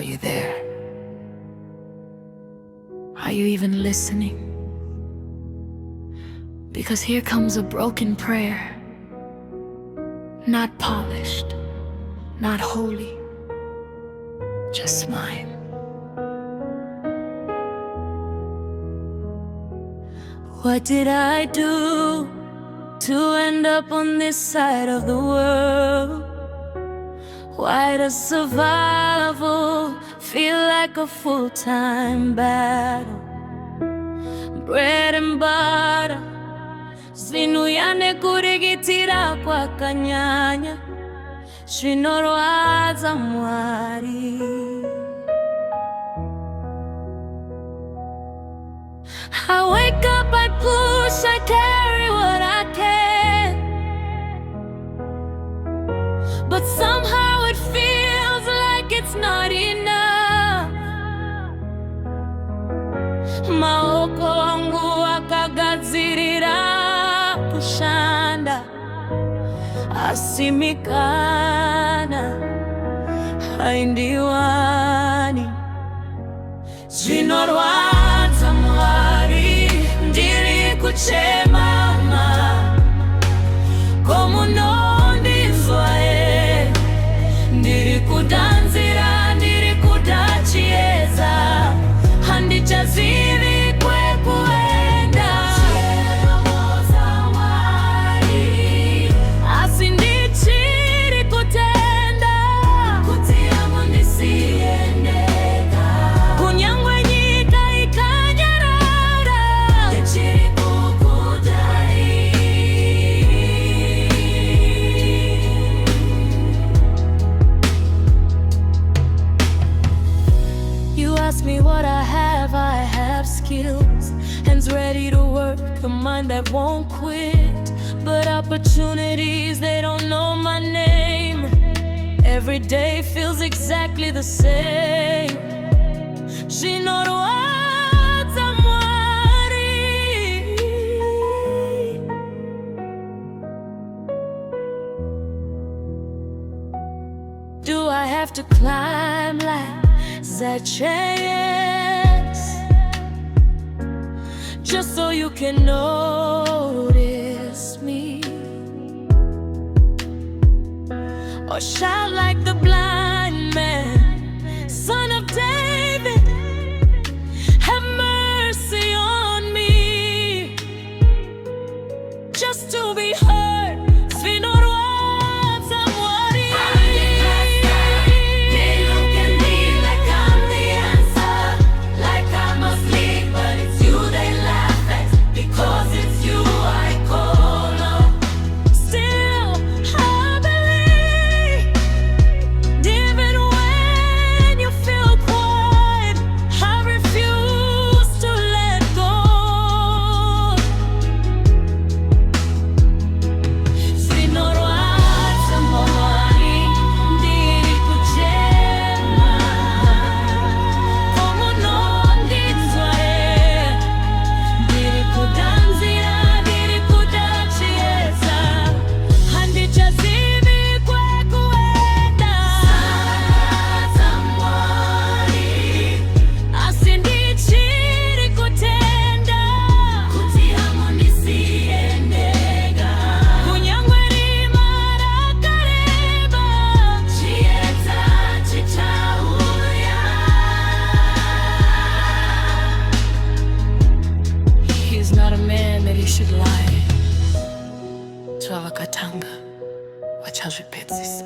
Are you there? Are you even listening? Because here comes a broken prayer, not polished, not holy, just mine. What did I do to end up on this side of the world? Why does survival feel like a full-time battle? Bread and butter, Zvinuyane kurigitira kwa kanyanya, Zvinorwadza Mwari. I wake up, I push, I carry what I can, but somehow it feels like it's not enough. Maoko wangu akagadzirira kushanda, asimikana haindiwani. Zvinorwadza Mwari, ndiri kuchemama, komunondinzwa ere, ndiri kudanzira, ndiri kuda chiedza, handichazivi kwekuenda. Zvinorwadza Mwari, asi ndichiri kutenda, kuti amo ndisiendeka. Kunyangwe nyika ikanyarara, ndichiri kukudai. You ask me what I have skills, hands ready to work, a mind that won't quit. But opportunities, they don't know my name. Every day feels exactly the same. Zvinorwadza Mwari. Do I have to climb like Zacchaeus, just so you can notice me? Or shout like the blind man, Son of David, have mercy on me, just to be heard? Zvinorwadza Mwari. They look at me like I'm the answer, like I'm asleep, but it's you they laugh at, because it's you I call on. Still I believe, even when you feel quiet, I refuse to let go. Zvinorwadza Mwari, ndiri kuchema, komunondinzwa ere, ndiri kudanzira, ndiri kuda chiedza, handichazivi kwekuenda. Zvinorwadza Mwari, asi ndichiri kutenda, kuti amo ndisiendeka. Kunyangwe rima rakareba, chiedza chichauya. He is not a man that he should lie. Twavakatanga vachazvipedzisa.